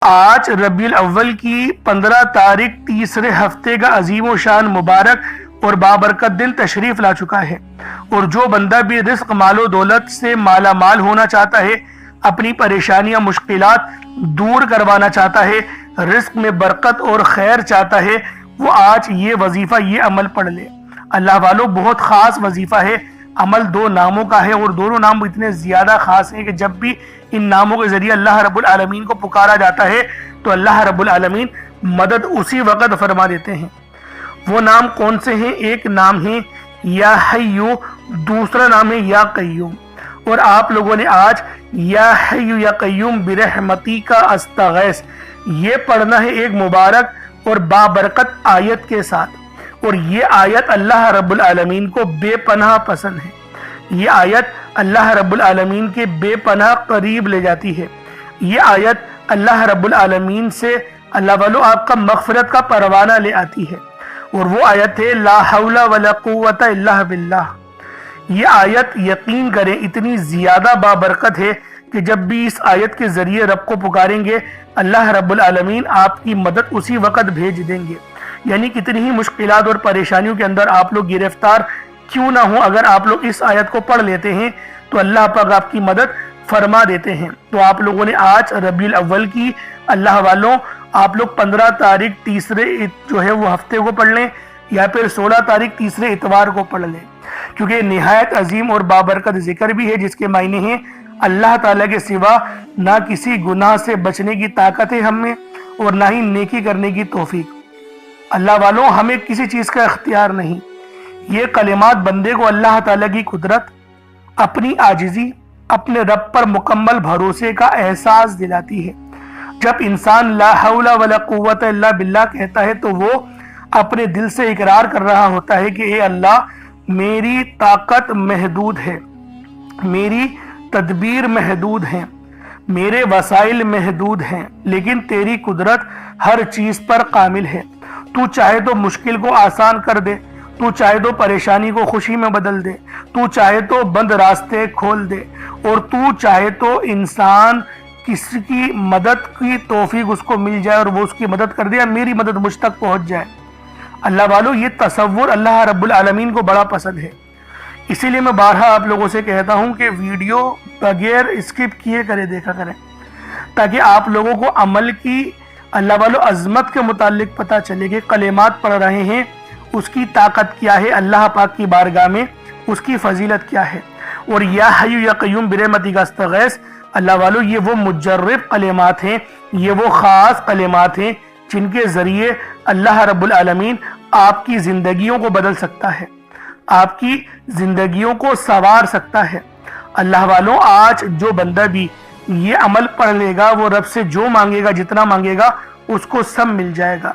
آج ربیع الاول کی 15 تاریخ تیسرے ہفتے کا عظیم و شان مبارک اور بابرکت دن تشریف لا چکا ہے، اور جو بندہ بھی رزق مال و دولت سے مالا مال ہونا چاہتا ہے، اپنی پریشانیاں مشکلات دور کروانا چاہتا ہے، رزق میں برکت اور خیر چاہتا ہے، وہ آج یہ وظیفہ یہ عمل پڑھ لے۔ اللہ والوں، بہت خاص وظیفہ ہے۔ عمل 2 ناموں کا ہے، اور دونوں نام اتنے زیادہ خاص ہیں کہ جب بھی ان ناموں کے ذریعے اللہ رب العالمین کو پکارا جاتا ہے تو اللہ رب العالمین مدد اسی وقت فرما دیتے ہیں۔ وہ نام کون سے ہیں؟ ایک نام ہے یا حیو، دوسرا نام ہے یا قیوم۔ اور آپ لوگوں نے آج یا حیو یا قیوم برحمتی کا استغیث یہ پڑھنا ہے ایک مبارک اور بابرکت آیت کے ساتھ، اور یہ آیت اللہ رب العالمین کو بے پناہ پسند ہے۔ یہ آیت اللہ رب العالمین کے بے پناہ قریب لے جاتی ہے۔ یہ آیت اللہ رب العالمین سے اللہ والو آپ کا مغفرت کا پروانہ لے آتی ہے، اور وہ آیت ہے لا حول ولا قوت الا باللہ۔ یہ آیت یقین کریں اتنی زیادہ بابرکت ہے کہ جب بھی اس آیت کے ذریعے رب کو پکاریں گے اللہ رب العالمین آپ کی مدد اسی وقت بھیج دیں گے۔ یعنی کتنی ہی مشکلات اور پریشانیوں کے اندر آپ لوگ گرفتار کیوں نہ ہوں، اگر آپ لوگ اس آیت کو پڑھ لیتے ہیں تو اللہ پاک آپ کی مدد فرما دیتے ہیں۔ تو آپ لوگوں نے آج ربیع الاول کی اللہ والوں آپ لوگ 15 تاریخ تیسرے جو ہے وہ ہفتے کو پڑھ لیں، یا پھر 16 تاریخ تیسرے اتوار کو پڑھ لیں، کیونکہ نہایت عظیم اور بابرکت ذکر بھی ہے جس کے معنی ہیں اللہ تعالیٰ کے سوا نہ کسی گناہ سے بچنے کی طاقت ہے ہم میں، اور نہ ہی نیکی کرنے کی توفیق۔ اللہ والوں، ہمیں کسی چیز کا اختیار نہیں۔ یہ کلمات بندے کو اللہ تعالیٰ کی قدرت، اپنی عاجزی، اپنے رب پر مکمل بھروسے کا احساس دلاتی ہے۔ جب انسان لا حول ولا قوت الا باللہ کہتا ہے تو وہ اپنے دل سے اقرار کر رہا ہوتا ہے کہ اے اللہ، میری طاقت محدود ہے، میری تدبیر محدود ہے، میرے وسائل محدود ہیں، لیکن تیری قدرت ہر چیز پر کامل ہے۔ تو چاہے تو مشکل کو آسان کر دے، تو چاہے تو پریشانی کو خوشی میں بدل دے، تو چاہے تو بند راستے کھول دے، اور تو چاہے تو انسان کسی کی مدد کی توفیق اس کو مل جائے اور وہ اس کی مدد کر دے، یا میری مدد مجھ تک پہنچ جائے۔ اللہ والوں، یہ تصور اللہ رب العالمین کو بڑا پسند ہے۔ اسی لیے میں بارہا آپ لوگوں سے کہتا ہوں کہ ویڈیو بغیر اسکپ کیے کرے دیکھا کریں، تاکہ آپ لوگوں کو عمل کی اللہ والوں عظمت کے متعلق پتہ چلے کہ کلمات پڑھ رہے ہیں اس کی طاقت کیا ہے، اللہ پاک کی بارگاہ میں اس کی فضیلت کیا ہے۔ اور یا حیو یا قیوم برحمتی کا استغیث اللہ والوں، یہ وہ مجرب کلمات ہیں، یہ وہ خاص کلمات ہیں جن کے ذریعے اللہ رب العالمین آپ کی زندگیوں کو بدل سکتا ہے، آپ کی زندگیوں کو سنوار سکتا ہے۔ اللہ والوں، آج جو بندہ بھی یہ عمل پڑھ لے گا وہ رب سے جو مانگے گا، جتنا مانگے گا اس کو سب مل جائے گا۔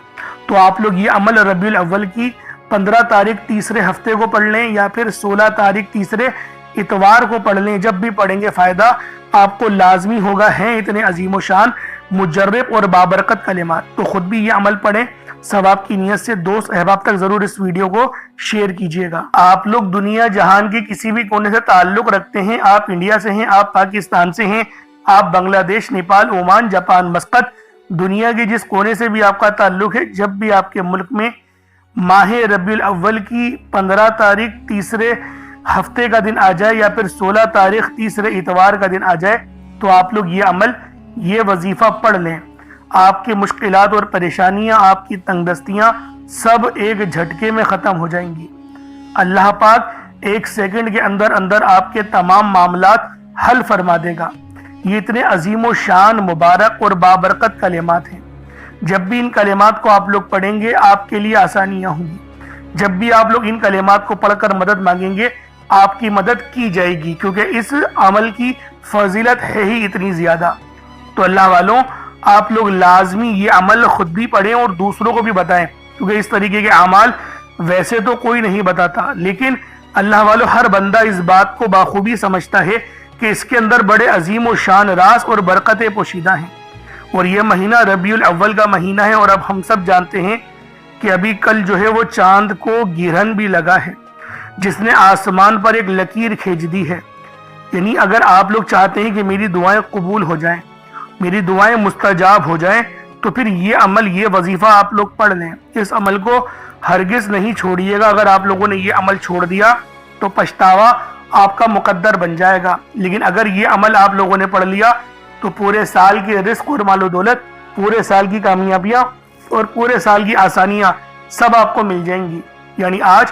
تو آپ لوگ یہ عمل ربیع الاول کی 15 تاریخ تیسرے ہفتے کو پڑھ لیں، یا پھر 16 تاریخ تیسرے اتوار کو پڑھ لیں۔ جب بھی پڑھیں گے فائدہ آپ کو لازمی ہوگا، ہیں اتنے عظیم و شان مجرب اور بابرکت کلمات۔ تو خود بھی یہ عمل پڑھیں، ثواب کی نیت سے دوست احباب تک ضرور اس ویڈیو کو شیئر کیجئے گا۔ آپ لوگ دنیا جہان کے کسی بھی کونے سے تعلق رکھتے ہیں، آپ انڈیا سے ہیں، آپ پاکستان سے ہیں، آپ بنگلہ دیش، نیپال، عمان، جاپان، مسقط، دنیا کے جس کونے سے بھی آپ کا تعلق ہے، جب بھی آپ کے ملک میں ماہ ربیع الاول کی 15 تاریخ تیسرے ہفتے کا دن آ جائے، یا پھر 16 تاریخ تیسرے اتوار کا دن آ جائے، تو آپ لوگ یہ عمل یہ وظیفہ پڑھ لیں۔ آپ کے مشکلات اور پریشانیاں، آپ کی تنگ دستیاں سب ایک جھٹکے میں ختم ہو جائیں گی۔ اللہ پاک 1 سیکنڈ کے اندر اندر آپ کے تمام معاملات حل فرما دے گا۔ یہ اتنے عظیم و شان مبارک اور بابرکت کلمات ہیں۔ جب بھی ان کلمات کو آپ لوگ پڑھیں گے آپ کے لیے آسانیاں ہوں گی۔ جب بھی آپ لوگ ان کلمات کو پڑھ کر مدد مانگیں گے آپ کی مدد کی جائے گی، کیونکہ اس عمل کی فضیلت ہے ہی اتنی زیادہ۔ تو اللہ والوں، آپ لوگ لازمی یہ عمل خود بھی پڑھیں اور دوسروں کو بھی بتائیں، کیونکہ اس طریقے کے اعمال ویسے تو کوئی نہیں بتاتا، لیکن اللہ والوں ہر بندہ اس بات کو بخوبی سمجھتا ہے کہ اس کے اندر بڑے عظیم و شان راز اور برکتیں پوشیدہ ہیں۔ اور یہ مہینہ ربیع الاول کا مہینہ ہے، اور اب ہم سب جانتے ہیں کہ ابھی کل جو ہے وہ چاند کو گرہن بھی لگا ہے، جس نے آسمان پر ایک لکیر کھینچ دی ہے۔ یعنی اگر آپ لوگ چاہتے ہیں کہ میری دعائیں قبول ہو جائیں میری دعائیں مستجاب ہو جائیں تو پھر یہ عمل، یہ وظیفہ آپ لوگ پڑھ لیں۔ اس عمل کو ہرگز نہیں چھوڑیے گا۔ اگر آپ لوگوں نے یہ عمل چھوڑ دیا تو پچھتاوا آپ کا مقدر بن جائے گا، لیکن اگر یہ عمل آپ لوگوں نے پڑھ لیا تو پورے سال کے رزق اور مال و دولت، پورے سال کی کامیابیاں اور پورے سال کی آسانیاں سب آپ کو مل جائیں گی۔ یعنی آج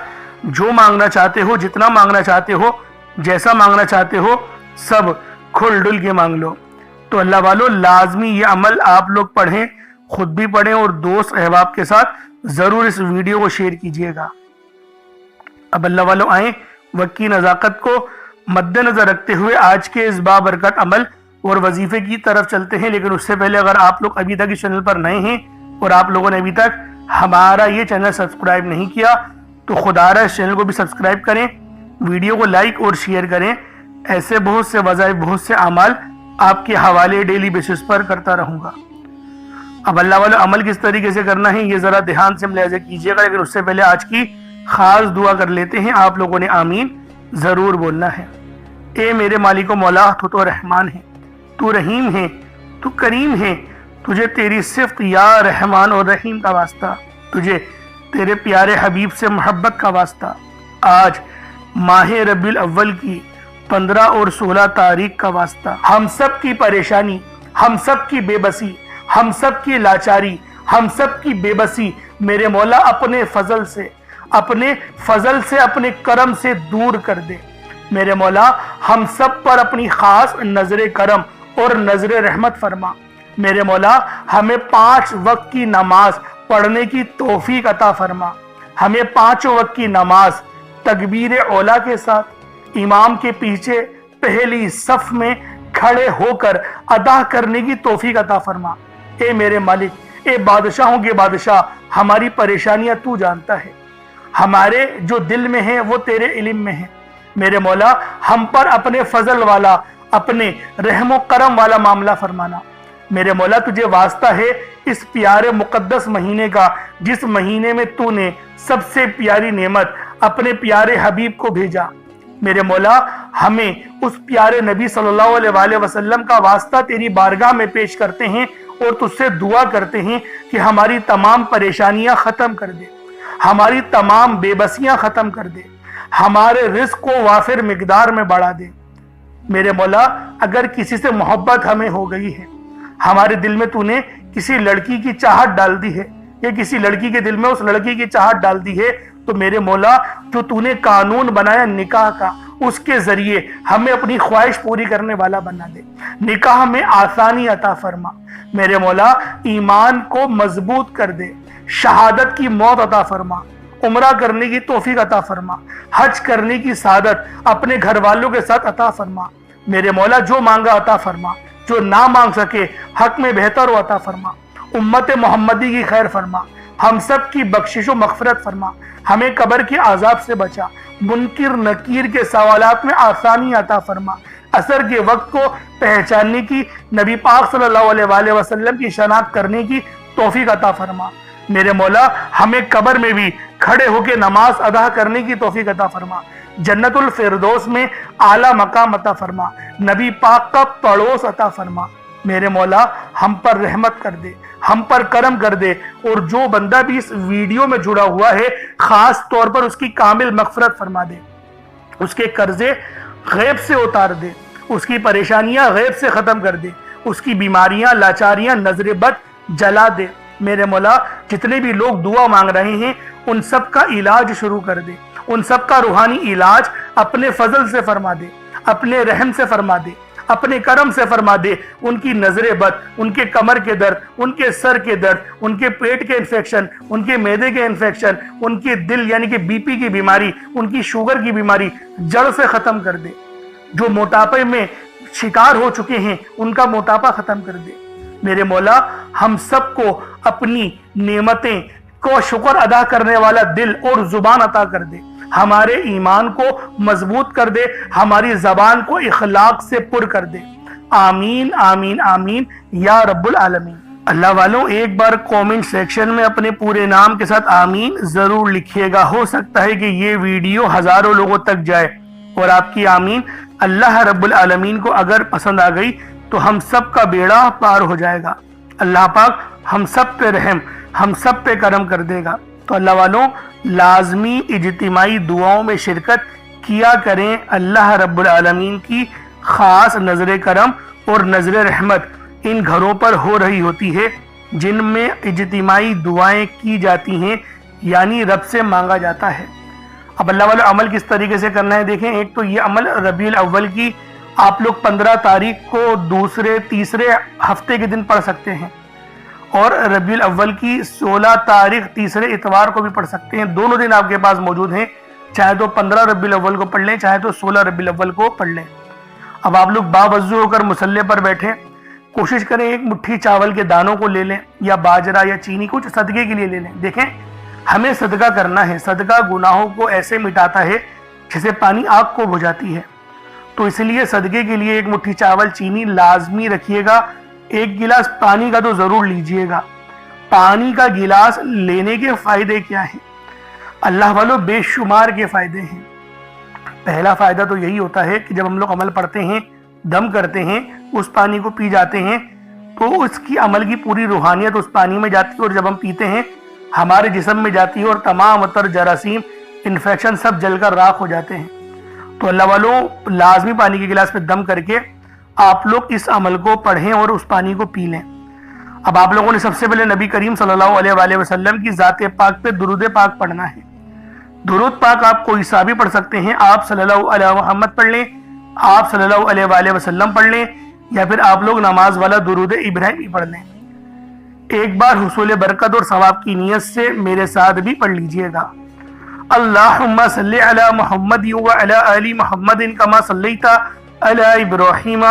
جو مانگنا چاہتے ہو، جتنا مانگنا چاہتے ہو، جیسا مانگنا چاہتے ہو، سب کھل ڈل کے مانگ لو۔ تو اللہ والو لازمی یہ عمل آپ لوگ پڑھیں، خود بھی پڑھیں اور دوست احباب کے ساتھ ضرور اس ویڈیو کو شیئر کیجئے گا۔ اب اللہ والو آئیں وقت کی نزاکت کو مد نظر رکھتے ہوئے آج کے اس بابرکت عمل اور وظیفے کی طرف چلتے ہیں۔ لیکن اس سے پہلے اگر آپ لوگ ابھی تک اس چینل پر نئے ہیں اور آپ لوگوں نے ابھی تک ہمارا یہ چینل سبسکرائب نہیں کیا تو خدا را اس چینل کو بھی سبسکرائب کریں، ویڈیو کو لائک اور شیئر کریں۔ ایسے بہت سے وظائف، بہت سے اعمال آپ کے حوالے ڈیلی بیسس پر کرتا رہوں گا۔ اب اللہ والو عمل کس طریقے سے کرنا ہے یہ ذرا دھیان سے ملاحظہ کیجیے گا، لیکن اس سے پہلے آج کی خاص دعا کر لیتے ہیں۔ آپ لوگوں نے آمین ضرور بولنا ہے۔ اے میرے مالک و مولا، تو رحمان ہے، تو رحیم ہے، تو کریم ہے، تجھے تیری صفت یا رحمان اور رحیم کا واسطہ، تجھے تیرے پیارے حبیب سے محبت کا واسطہ، آج ماہ ربیع الاول کی 15 اور 16 تاریخ کا واسطہ، ہم سب کی پریشانی، ہم سب کی بے بسی، ہم سب کی لاچاری، ہم سب کی بے بسی میرے مولا اپنے فضل سے، اپنے کرم سے دور کر دے۔ میرے مولا ہم سب پر اپنی خاص نظر کرم اور نظر رحمت فرما۔ میرے مولا ہمیں 5 وقت کی نماز پڑھنے کی توفیق عطا فرما۔ ہمیں 5 وقت کی نماز تکبیر اولا کے ساتھ امام کے پیچھے پہلی صف میں کھڑے ہو کر ادا کرنے کی توفیق عطا فرما۔ اے میرے مالک، اے بادشاہوں کے بادشاہ، ہماری پریشانیاں تو جانتا ہے، ہمارے جو دل میں ہیں وہ تیرے علم میں ہیں۔ میرے مولا ہم پر اپنے فضل والا، اپنے رحم و کرم والا معاملہ فرمانا۔ میرے مولا تجھے واسطہ ہے اس پیارے مقدس مہینے کا، جس مہینے میں تو نے سب سے پیاری نعمت اپنے پیارے حبیب کو بھیجا۔ میرے مولا ہمیں اس پیارے نبی صلی اللہ علیہ وسلم کا واسطہ تیری بارگاہ میں پیش کرتے ہیں اور تجھ سے دعا کرتے ہیں کہ ہماری تمام پریشانیاں ختم کر دے، ہماری تمام بے بسیاں ختم کر دے، ہمارے رزق کو وافر مقدار میں بڑھا دے۔ میرے مولا اگر کسی سے محبت ہمیں ہو گئی ہے، ہمارے دل میں تو نے کسی لڑکی کی چاہت ڈال دی ہے یا کسی لڑکی کے دل میں اس لڑکی کی چاہت ڈال دی ہے، تو میرے مولا جو تو نے قانون بنایا نکاح کا، اس کے ذریعے ہمیں اپنی خواہش پوری کرنے والا بنا دے۔ نکاح میں آسانی عطا فرما۔ میرے مولا ایمان کو مضبوط کر دے، شہادت کی موت عطا فرما، عمرہ کرنے کی توفیق عطا فرما، حج کرنے کی سعادت اپنے گھر والوں کے ساتھ عطا فرما۔ میرے مولا جو مانگا عطا فرما، جو نہ مانگ سکے حق میں بہتر ہو عطا فرما۔ امت محمدی کی خیر فرما، ہم سب کی بخشش و مغفرت فرما، ہمیں قبر کے عذاب سے بچا، منکر نکیر کے سوالات میں آسانی عطا فرما، عصر کے وقت کو پہچاننے کی، نبی پاک صلی اللہ علیہ وسلم کی شناخت کرنے کی توفیق عطا فرما۔ میرے مولا ہمیں قبر میں بھی کھڑے ہو کے نماز ادا کرنے کی توفیق عطا فرما، جنت الفردوس میں اعلیٰ مقام عطا فرما، نبی پاک کا پڑوس عطا فرما۔ میرے مولا ہم پر رحمت کر دے، ہم پر کرم کر دے، اور جو بندہ بھی اس ویڈیو میں جڑا ہوا ہے خاص طور پر اس کی کامل مغفرت فرما دے، اس کے قرضے غیب سے اتار دے، اس کی پریشانیاں غیب سے ختم کر دے، اس کی بیماریاں، لاچاریاں، نظر بد جلا دے۔ میرے مولا جتنے بھی لوگ دعا مانگ رہے ہیں ان سب کا علاج شروع کر دے، ان سب کا روحانی علاج اپنے فضل سے فرما دے، اپنے رحم سے فرما دے، اپنے کرم سے فرما دے۔ ان کی نظر بد، ان کے کمر کے درد، ان کے سر کے درد، ان کے پیٹ کے انفیکشن، ان کے معدے کے انفیکشن، ان کے دل یعنی کہ بی پی کی بیماری، ان کی شوگر کی بیماری جڑ سے ختم کر دے۔ جو موٹاپے میں شکار ہو چکے ہیں ان کا موٹاپا ختم کر دے۔ میرے مولا ہم سب کو اپنی نعمتیں کو شکر ادا کرنے والا دل اور زبان عطا کر دے، ہمارے ایمان کو مضبوط کر دے، ہماری زبان کو اخلاق سے پر کر دے۔ آمین آمین آمین یا رب العالمین۔ اللہ والوں ایک بار کومنٹ سیکشن میں اپنے پورے نام کے ساتھ آمین ضرور لکھیے گا، ہو سکتا ہے کہ یہ ویڈیو ہزاروں لوگوں تک جائے اور آپ کی آمین اللہ رب العالمین کو اگر پسند آ گئی تو ہم سب کا بیڑا پار ہو جائے گا۔ اللہ پاک ہم سب پہ رحم، ہم سب پہ کرم کر دے گا۔ تو اللہ والوں لازمی اجتماعی دعاؤں میں شرکت کیا کریں۔ اللہ رب العالمین کی خاص نظر کرم اور نظر رحمت ان گھروں پر ہو رہی ہوتی ہے جن میں اجتماعی دعائیں کی جاتی ہیں، یعنی رب سے مانگا جاتا ہے۔ اب اللہ والوں عمل کس طریقے سے کرنا ہے دیکھیں۔ ایک تو یہ عمل ربیع الاول کی آپ لوگ 15 تاریخ کو دوسرے تیسرے ہفتے کے دن پڑھ سکتے ہیں، اور ربیع الاول کی 16 تاریخ تیسرے اتوار کو بھی پڑھ سکتے ہیں۔ دونوں دن آپ کے پاس موجود ہیں، چاہے تو 15 ربیع الاول کو پڑھ لیں، چاہے تو 16 ربیع الاول کو پڑھ لیں۔ اب آپ لوگ باوضو ہو کر مصلی پر بیٹھیں، کوشش کریں ایک مٹھی چاول کے دانوں کو لے لیں، یا باجرہ یا چینی کچھ صدقے کے لیے لے لیں۔ دیکھیں ہمیں صدقہ کرنا ہے، صدقہ گناہوں کو ایسے مٹاتا ہے جیسے پانی آگ کو بجھاتی ہے، تو اس لیے صدقے کے لیے ایک مٹھی چاول چینی لازمی رکھیے گا۔ ایک گلاس پانی کا تو ضرور لیجئے گا۔ پانی کا گلاس لینے کے فائدے کیا ہیں؟ اللہ والوں بے شمار کے فائدے ہیں۔ پہلا فائدہ تو یہی ہوتا ہے کہ جب ہم لوگ عمل پڑھتے ہیں، دم کرتے ہیں، اس پانی کو پی جاتے ہیں تو اس کی عمل کی پوری روحانیت اس پانی میں جاتی ہے، اور جب ہم پیتے ہیں ہمارے جسم میں جاتی ہے، اور تمام تر جراثیم انفیکشن سب جل کر راکھ ہو جاتے ہیں۔ تو اللہ والوں لازمی پانی کے گلاس پہ دم کر کے آپ لوگ اس عمل کو پڑھیں اور اس پانی کو پی لیں۔ اب آپ لوگوں نے سب سے پہلے نبی کریم صلی اللہ علیہ وآلہ وسلم کی ذات پاک پہ درود پاک پڑھنا ہے۔ درود پاک آپ کوئی سا بھی پڑھ سکتے ہیں، آپ صلی اللہ علیہ محمد پڑھ لیں، آپ صلی اللہ علیہ وآلہ وسلم پڑھ لیں، یا پھر آپ لوگ نماز والا درود ابراہیمی پڑھ لیں۔ ایک بار حصول برکت اور ثواب کی نیت سے میرے ساتھ بھی پڑھ لیجئے گا۔ اللہم صلی علی محمد وعلی آل محمد کما صلیت علی ابراہیم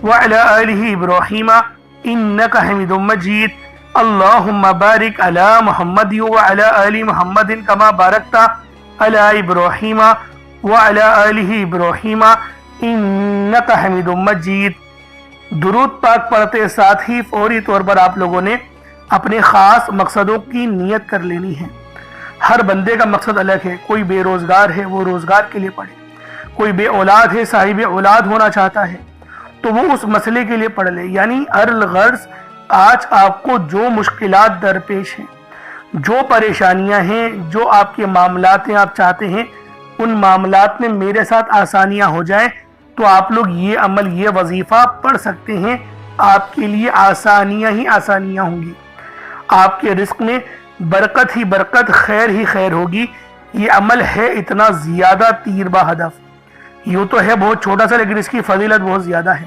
وعلی آل ابراہیم انک حمید مجید۔ اللہم بارک علی محمد وعلی آل محمد کما بارکت علی ابراہیم وعلی آل ابراہیم انک حمید مجید۔ درود پاک پڑھتے ساتھ ہی فوری طور پر آپ لوگوں نے اپنے خاص مقصدوں کی نیت کر لینی ہے۔ ہر بندے کا مقصد الگ ہے، کوئی بے روزگار ہے وہ روزگار کے لیے پڑھے، کوئی بے اولاد ہے صاحب اولاد ہونا چاہتا ہے تو وہ اس مسئلے کے لیے پڑھ لے۔ یعنی الغرض آج آپ کو جو مشکلات درپیش ہیں، جو پریشانیاں ہیں، جو آپ کے معاملات ہیں، آپ چاہتے ہیں ان معاملات میں میرے ساتھ آسانیاں ہو جائیں، تو آپ لوگ یہ عمل یہ وظیفہ پڑھ سکتے ہیں۔ آپ کے لیے آسانیاں ہی آسانیاں ہوں گی، آپ کے رزق میں برکت ہی برکت، خیر ہی خیر ہوگی۔ یہ عمل ہے اتنا زیادہ تیر با ہدف، یوں تو ہے بہت چھوٹا سا لیکن اس کی فضیلت بہت زیادہ ہے۔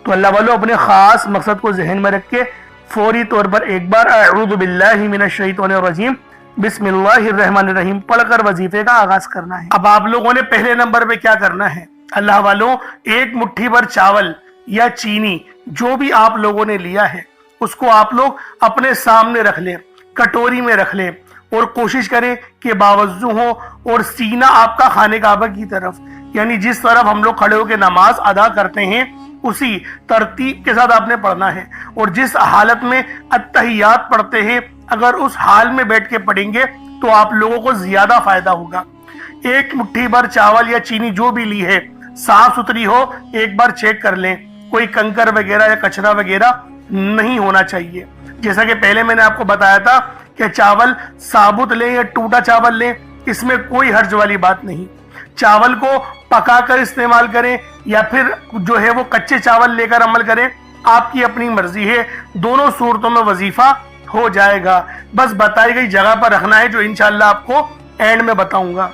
تو اللہ والوں اپنے خاص مقصد کو ذہن میں رکھ کے فوری طور پر ایک بار اعوذ باللہ من الشیطان الرجیم بسم اللہ الرحمن الرحیم پڑھ کر وظیفے کا آغاز کرنا ہے۔ اب آپ لوگوں نے پہلے نمبر پہ کیا کرنا ہے؟ اللہ والوں ایک مٹھی بھر چاول یا چینی جو بھی آپ لوگوں نے لیا ہے اس کو آپ لوگ اپنے سامنے رکھ لیں، کٹوری میں رکھ لیں، اور کوشش کریں کہ باوضو ہو اور سینہ آپ کا خانہ کعبہ کی طرف، یعنی جس طرف ہم لوگ کھڑے ہو کے نماز ادا کرتے ہیں اسی ترتیب کے ساتھ آپ نے پڑھنا ہے۔ اور جس حالت میں اتحیات پڑھتے ہیں اگر اس حال میں بیٹھ کے پڑھیں گے تو آپ لوگوں کو زیادہ فائدہ ہوگا۔ ایک مٹھی بھر چاول یا چینی جو بھی لی ہے صاف ستھری ہو، ایک بار چیک کر لیں، کوئی کنکر وغیرہ یا کچرا وغیرہ نہیں ہونا چاہیے۔ جیسا کہ پہلے میں نے آپ کو بتایا تھا کہ چاول ثابت لیں یا ٹوٹا چاول لیں، اس میں کوئی حرج والی بات نہیں۔ چاول کو پکا کر استعمال کریں یا پھر جو ہے وہ کچے چاول لے کر عمل کریں، آپ کی اپنی مرضی ہے، دونوں صورتوں میں وظیفہ ہو جائے گا۔ بس بتائی گئی جگہ پر رکھنا ہے جو انشاءاللہ آپ کو اینڈ میں بتاؤں گا۔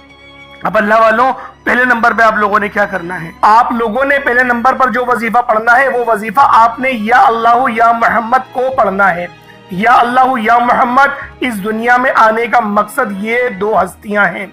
اب اللہ والوں پہلے نمبر پہ آپ لوگوں نے کیا کرنا ہے؟ آپ لوگوں نے پہلے نمبر پر جو وظیفہ پڑھنا ہے وہ وظیفہ آپ نے یا اللہ یا محمد کو پڑھنا ہے۔ یا اللہ یا محمد اس دنیا میں آنے کا مقصد یہ دو ہستیاں ہیں،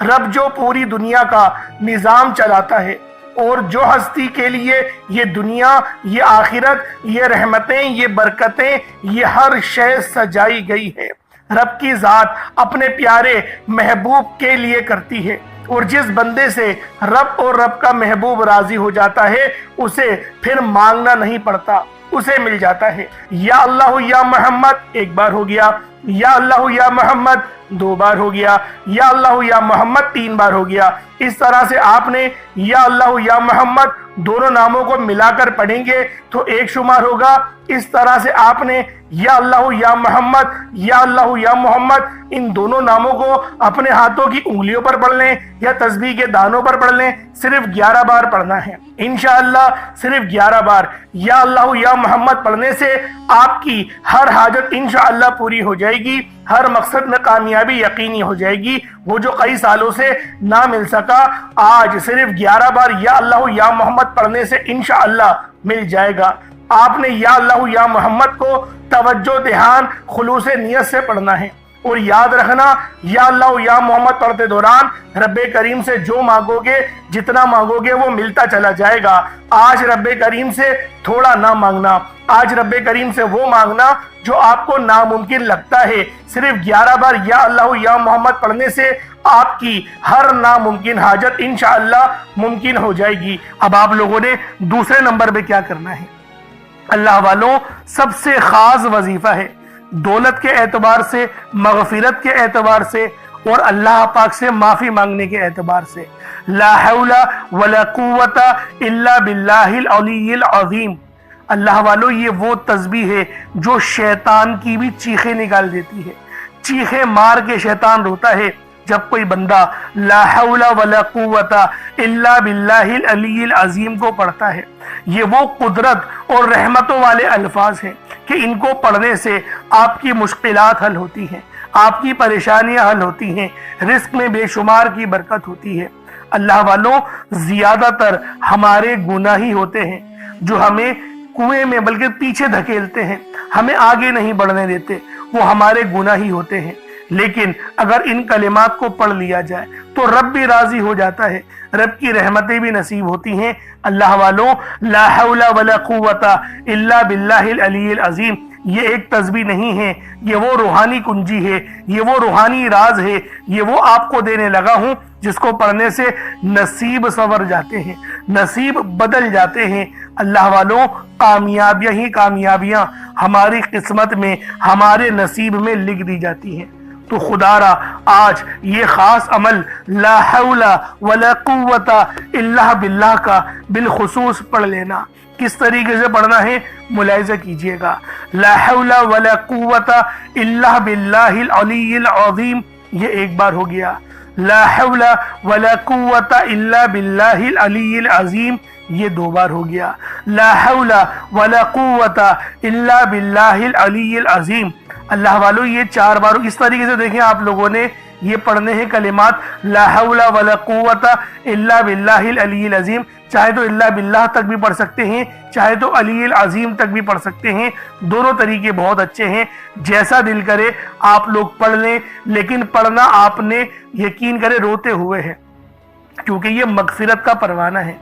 رب جو پوری دنیا کا نظام چلاتا ہے اور جو ہستی کے لیے یہ دنیا، یہ آخرت، یہ رحمتیں، یہ برکتیں، یہ ہر شے سجائی گئی ہے، رب کی ذات اپنے پیارے محبوب کے لیے کرتی ہے۔ اور جس بندے سے رب اور رب کا محبوب راضی ہو جاتا ہے اسے پھر مانگنا نہیں پڑتا، اسے مل جاتا ہے۔ یا اللہ یا محمد ایک بار ہو گیا، یا اللہ یا محمد دو بار ہو گیا، یا اللہ یا محمد تین بار ہو گیا۔ اس طرح سے آپ نے یا اللہ یا محمد دونوں ناموں کو ملا کر پڑھیں گے تو ایک شمار ہوگا۔ اس طرح سے آپ نے یا اللہ یا محمد، یا اللہ یا محمد ان دونوں ناموں کو اپنے ہاتھوں کی انگلیوں پر پڑھ لیں یا تسبیح کے دانوں پر پڑھ لیں، صرف 11 بار پڑھنا ہے انشاءاللہ، صرف 11 بار یا اللہ یا محمد پڑھنے سے آپ کی ہر حاجت انشاءاللہ پوری ہو جائے گی، ہر مقصد میں کامیابی یقینی ہو جائے گی۔ وہ جو کئی سالوں سے نہ مل سکا آج صرف 11 بار یا اللہ یا محمد پڑھنے سے انشاءاللہ مل جائے گا۔ آپ نے یا اللہ یا محمد کو توجہ دھیان خلوص نیت سے پڑھنا ہے، اور یاد رکھنا یا اللہ یا محمد پڑھتے دوران رب کریم سے جو مانگو گے، جتنا مانگو گے وہ ملتا چلا جائے گا۔ آج رب کریم سے تھوڑا نہ مانگنا، آج رب کریم سے وہ مانگنا جو آپ کو ناممکن لگتا ہے۔ صرف 11 بار یا اللہ یا محمد پڑھنے سے آپ کی ہر ناممکن حاجت انشاءاللہ ممکن ہو جائے گی۔ اب آپ لوگوں نے دوسرے نمبر پہ کیا کرنا ہے؟ اللہ والوں، سب سے خاص وظیفہ ہے، دولت کے اعتبار سے، مغفرت کے اعتبار سے، اور اللہ پاک سے معافی مانگنے کے اعتبار سے، لا حول ولا قوت الا باللہ العلی العظیم۔ اللہ والوں، یہ وہ تسبیح ہے جو شیطان کی بھی چیخیں نکال دیتی ہے۔ چیخیں مار کے شیطان روتا ہے جب کوئی بندہ لا حول ولا قوت الا باللہ العلی العظیم کو پڑھتا ہے۔ یہ وہ قدرت اور رحمتوں والے الفاظ ہیں کہ ان کو پڑھنے سے آپ کی مشکلات حل ہوتی ہیں، آپ کی پریشانیاں حل ہوتی ہیں، رزق میں بے شمار کی برکت ہوتی ہے۔ اللہ والوں، زیادہ تر ہمارے گناہ ہی ہوتے ہیں جو ہمیں کنویں میں بلکہ پیچھے دھکیلتے ہیں، ہمیں آگے نہیں بڑھنے دیتے، وہ ہمارے گناہ ہی ہوتے ہیں۔ لیکن اگر ان کلمات کو پڑھ لیا جائے تو رب بھی راضی ہو جاتا ہے، رب کی رحمتیں بھی نصیب ہوتی ہیں۔ اللہ والوں، لا حول ولا قوت الا باللہ العلی العظیم یہ ایک تسبیح نہیں ہے، یہ وہ روحانی کنجی ہے، یہ وہ روحانی راز ہے، یہ وہ آپ کو دینے لگا ہوں جس کو پڑھنے سے نصیب سنور جاتے ہیں، نصیب بدل جاتے ہیں۔ اللہ والوں، کامیابیاں ہی کامیابیاں ہماری قسمت میں، ہمارے نصیب میں لکھ دی جاتی ہیں۔ تو خدا را آج یہ خاص عمل لا حول ولا قوت الا باللہ کا بالخصوص پڑھ لینا۔ کس طریقے سے پڑھنا ہے ملاحظہ کیجئے گا۔ لا حول ولا قوت الا باللہ العلی العظیم یہ ایک بار ہو گیا، لا حول ولا قوت الا باللہ العلی العظیم یہ دو بار ہو گیا، لا حول ولا قوت الا باللہ العلی العظیم۔ اللہ والوں، یہ 4 بار اس طریقے سے دیکھیں آپ لوگوں نے یہ پڑھنے ہیں کلمات لا حول ولا قوت الا باللہ العلی العظیم۔ چاہے تو الا باللہ تک بھی پڑھ سکتے ہیں، چاہے تو علی العظیم تک بھی پڑھ سکتے ہیں، دونوں طریقے بہت اچھے ہیں، جیسا دل کرے آپ لوگ پڑھ لیں، لیکن پڑھنا آپ نے یقین کرے روتے ہوئے ہے، کیونکہ یہ مغفرت کا پروانہ ہے۔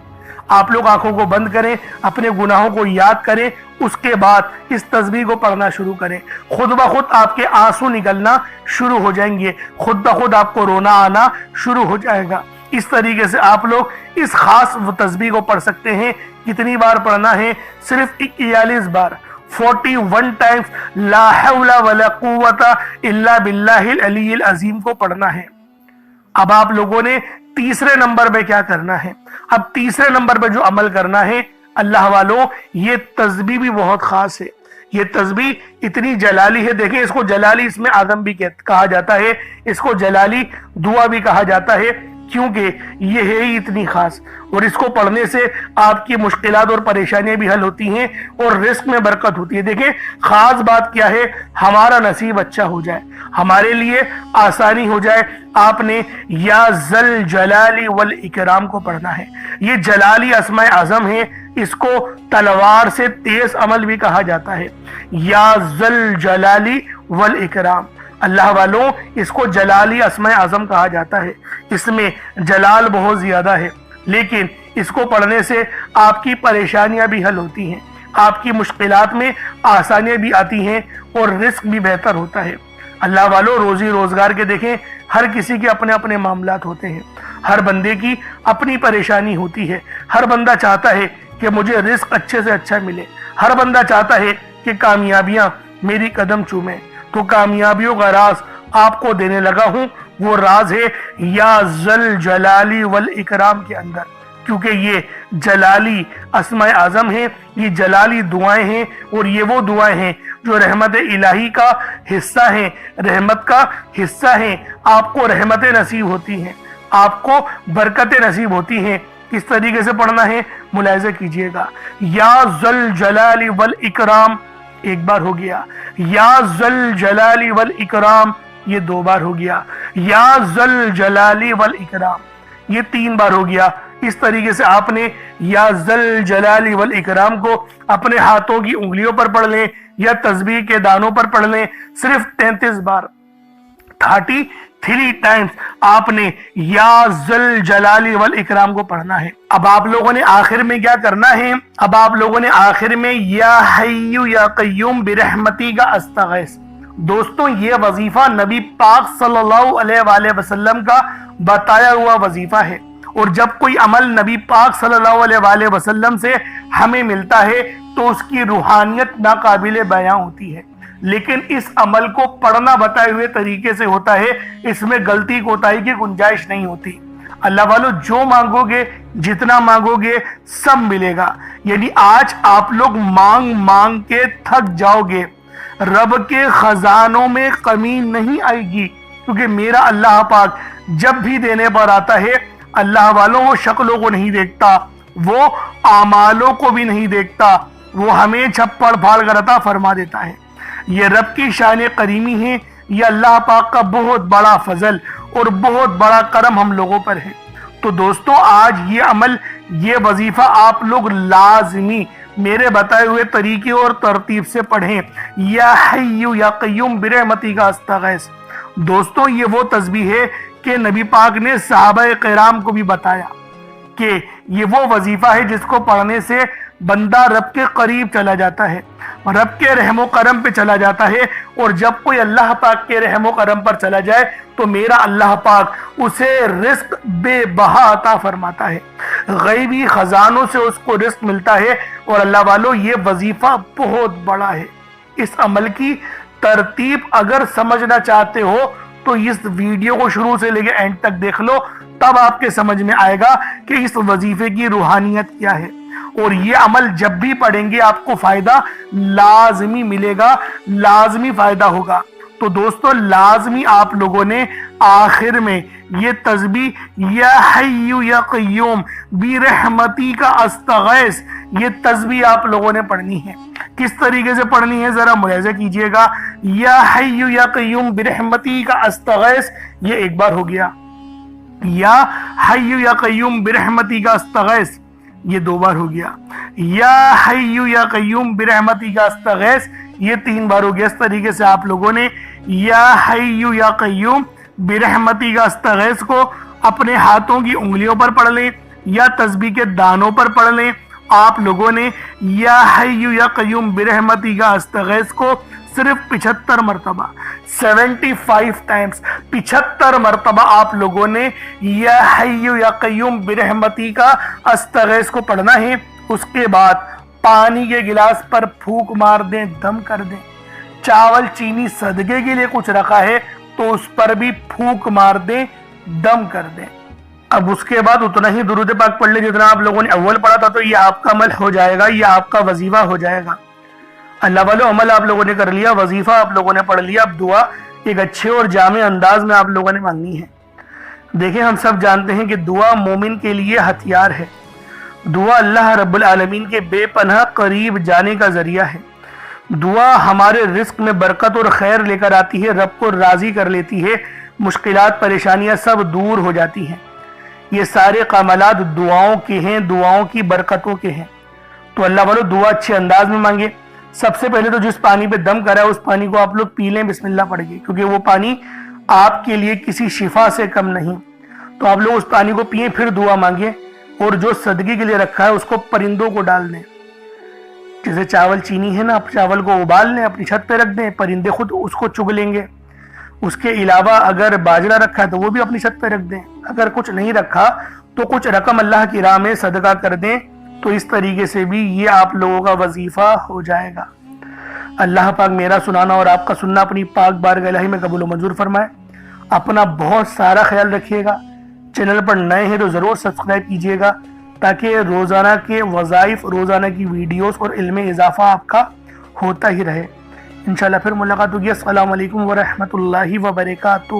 آپ لوگ آنکھوں کو بند کریں، اپنے گناہوں کو یاد کریں، اس کے بعد اس تسبیح کو پڑھنا شروع کریں، خود بخود آپ کے آنسو نکلنا شروع ہو جائیں گے، خود بخود آپ کو رونا آنا شروع ہو جائے گا۔ اس طریقے سے آپ لوگ اس خاص تسبیح کو پڑھ سکتے ہیں۔ کتنی بار پڑھنا ہے؟ صرف 41 بار، 41 ٹائمز لا حول ولا قوت الا باللہ العلی العظیم کو پڑھنا ہے۔ اب آپ لوگوں نے تیسرے نمبر پہ کیا کرنا ہے؟ اب تیسرے نمبر پہ جو عمل کرنا ہے اللہ والوں، یہ تسبیح بھی بہت خاص ہے۔ یہ تسبیح اتنی جلالی ہے، دیکھیں اس کو جلالی اسم اعظم بھی کہا جاتا ہے، اس کو جلالی دعا بھی کہا جاتا ہے، کیونکہ یہ ہے ہی اتنی خاص، اور اس کو پڑھنے سے آپ کی مشکلات اور پریشانیاں بھی حل ہوتی ہیں اور رزق میں برکت ہوتی ہے۔ دیکھیں خاص بات کیا ہے، ہمارا نصیب اچھا ہو جائے، ہمارے لیے آسانی ہو جائے، آپ نے یا ذل جلالی والاکرام کو پڑھنا ہے۔ یہ جلالی اسماء اعظم ہے، اس کو تلوار سے تیز عمل بھی کہا جاتا ہے، یا ذل جلالی والاکرام۔ اللہ والوں، اس کو جلالی اسماء اعظم کہا جاتا ہے، اس میں جلال بہت زیادہ ہے، لیکن اس کو پڑھنے سے آپ کی پریشانیاں بھی حل ہوتی ہیں، آپ کی مشکلات میں آسانیاں بھی آتی ہیں اور رزق بھی بہتر ہوتا ہے۔ اللہ والوں، روزی روزگار کے دیکھیں ہر کسی کے اپنے اپنے معاملات ہوتے ہیں، ہر بندے کی اپنی پریشانی ہوتی ہے، ہر بندہ چاہتا ہے کہ مجھے رزق اچھے سے اچھا ملے، ہر بندہ چاہتا ہے کہ کامیابیاں میری قدم چومیں، تو کامیابیوں کا راز آپ کو دینے لگا ہوں۔ وہ راز ہے یا ذل جلالی والاکرام کے اندر، کیونکہ یہ جلالی اسماء اعظم ہیں، یہ جلالی دعائیں ہیں، اور یہ وہ دعائیں ہیں جو رحمت الہی کا حصہ ہیں، رحمت کا حصہ ہیں۔ آپ کو رحمتیں نصیب ہوتی ہیں، آپ کو برکتیں نصیب ہوتی ہیں۔ کس طریقے سے پڑھنا ہے ملاحظہ کیجئے گا۔ یا ذل جلال والاکرام ایک بار ہو گیا، یا ذل جلال والاکرام یہ 2 بار ہو گیا، یا ذل جلال والاکرام یہ 3 بار ہو گیا۔ اس طریقے سے آپ نے یا ذل جلال والاکرام کو اپنے ہاتھوں کی انگلیوں پر پڑھ لیں یا تسبیح کے دانوں پر پڑھ لیں، صرف 33 بار 33 ٹائمز آپ نے یا ذل جلال والاکرام کو پڑھنا ہے۔ اب آپ لوگوں نے آخر میں کیا کرنا ہے؟ اب آپ لوگوں نے آخر میں یا حی یا قیوم برحمتی کا استغیث۔ دوستوں یہ وظیفہ نبی پاک صلی اللہ علیہ وآلہ وسلم کا بتایا ہوا وظیفہ ہے، اور جب کوئی عمل نبی پاک صلی اللہ علیہ وآلہ وسلم سے ہمیں ملتا ہے تو اس کی روحانیت ناقابل بیاں ہوتی ہے، لیکن اس عمل کو پڑھنا بتائے ہوئے طریقے سے ہوتا ہے، اس میں غلطی کوتاہی کی گنجائش نہیں ہوتی۔ اللہ والو جو مانگو گے، جتنا مانگو گے سب ملے گا۔ یعنی آج آپ لوگ مانگ مانگ کے تھک جاؤ گے، رب کے خزانوں میں کمی نہیں آئے گی، کیونکہ میرا اللہ پاک جب بھی دینے پر آتا ہے اللہ والوں وہ شکلوں کو نہیں دیکھتا، وہ اعمالوں کو بھی نہیں دیکھتا، وہ ہمیں چھپڑ پھاڑ کر عطا فرما دیتا ہے۔ یہ رب کی شان کریمی ہے، یہ اللہ پاک کا بہت بڑا فضل اور بہت بڑا کرم ہم لوگوں پر ہے۔ تو دوستوں آج یہ عمل، یہ وظیفہ آپ لوگ لازمی میرے بتائے ہوئے طریقے اور ترتیب سے پڑھیں۔ یا حی یا قیوم برحمتی کا استغیث۔ دوستوں یہ وہ تسبیح ہے کہ نبی پاک نے صحابہ کرام کو بھی بتایا کہ یہ وہ وظیفہ ہے جس کو پڑھنے سے بندہ رب کے قریب چلا جاتا ہے، رب کے رحم و کرم پہ چلا جاتا ہے، اور جب کوئی اللہ پاک کے رحم و کرم پر چلا جائے تو میرا اللہ پاک اسے رزق بے بہا عطا فرماتا ہے، غیبی خزانوں سے اس کو رزق ملتا ہے۔ اور اللہ والو یہ وظیفہ بہت بڑا ہے۔ اس عمل کی ترتیب اگر سمجھنا چاہتے ہو تو اس ویڈیو کو شروع سے لے کے اینڈ تک دیکھ لو، تب آپ کے سمجھ میں آئے گا کہ اس وظیفے کی روحانیت کیا ہے، اور یہ عمل جب بھی پڑھیں گے آپ کو فائدہ لازمی ملے گا، لازمی فائدہ ہوگا۔ تو دوستو لازمی آپ لوگوں نے آخر میں یہ تسبیح یا حی یا قیوم برحمتی کا استغیث، یہ تسبیح آپ لوگوں نے پڑھنی ہے۔ کس طریقے سے پڑھنی ہے ذرا ملاحظہ کیجئے گا۔ یا حی یا قیوم برحمتی کا استغیث یہ ایک بار ہو گیا، یا حی یا قیوم برحمتی کا استغیث یہ 2 بار ہو گیا، یا حی یا قیوم برحمتی کا استغیث یہ 3 بار ہو گیا۔ اس طریقے سے آپ لوگوں نے یا حی یا قیوم برحمتی کا استغیث کو اپنے ہاتھوں کی انگلیوں پر پڑھ لیں یا تسبیح کے دانوں پر پڑھ لیں۔ آپ لوگوں نے یا حی یا قیوم برحمتی کا استغیث کو صرف 75 مرتبہ 75 ٹائمز 75 مرتبہ آپ لوگوں نے یا حی یا قیوم برحمتی کا استغیث کو پڑھنا ہے۔ اس کے بعد پانی کے گلاس پر پھونک مار دیں، دم کر دیں۔ چاول چینی صدقے کے لیے کچھ رکھا ہے تو اس پر بھی پھونک مار دیں، دم کر دیں۔ اب اس کے بعد اتنا ہی درود پاک پڑھ لیں جتنا آپ لوگوں نے اول پڑھا تھا، تو یہ آپ کا عمل ہو جائے گا، یہ آپ کا وظیفہ ہو جائے گا۔ اللہ والو عمل آپ لوگوں نے کر لیا، وظیفہ آپ لوگوں نے پڑھ لیا، اب دعا ایک اچھے اور جامع انداز میں آپ لوگوں نے مانگنی ہے۔ دیکھیں ہم سب جانتے ہیں کہ دعا مومن کے لیے ہتھیار ہے، دعا اللہ رب العالمین کے بے پناہ قریب جانے کا ذریعہ ہے، دعا ہمارے رزق میں برکت اور خیر لے کر آتی ہے، رب کو راضی کر لیتی ہے، مشکلات پریشانیاں سب دور ہو جاتی ہیں۔ یہ سارے کاملات دعاؤں کے ہیں، دعاؤں کی برکتوں کے ہیں۔ تو اللہ والو دعا اچھے انداز میں مانگے۔ سب سے پہلے تو جس پانی پہ دم کرا ہے اس پانی کو آپ لوگ پی لیں بسم اللہ پڑھ کے، کیونکہ وہ پانی آپ کے لیے کسی شفا سے کم نہیں۔ تو آپ لوگ اس پانی کو پئیں، پھر دعا مانگیں، اور جو صدقے کے لیے رکھا ہے اس کو پرندوں کو ڈال دیں۔ جیسے چاول چینی ہے نا، آپ چاول کو ابال لیں، اپنی چھت پہ رکھ دیں، پرندے خود اس کو چگ لیں گے۔ اس کے علاوہ اگر باجرہ رکھا ہے تو وہ بھی اپنی چھت پہ رکھ دیں۔ اگر کچھ نہیں رکھا تو کچھ رقم اللہ کی راہ میں صدقہ کر دیں، تو اس طریقے سے بھی یہ آپ لوگوں کا وظیفہ ہو جائے گا۔ اللہ پاک میرا سنانا اور آپ کا سننا اپنی پاک بارگاہ الہی میں قبول و منظور فرمائے۔ اپنا بہت سارا خیال رکھیے گا۔ چینل پر نئے ہیں تو ضرور سبسکرائب کیجیے گا تاکہ روزانہ کے وظائف، روزانہ کی ویڈیوز اور علم اضافہ آپ کا ہوتا ہی رہے۔ انشاءاللہ پھر ملاقات ہوگی۔ السلام علیکم ورحمۃ اللہ وبرکاتہ۔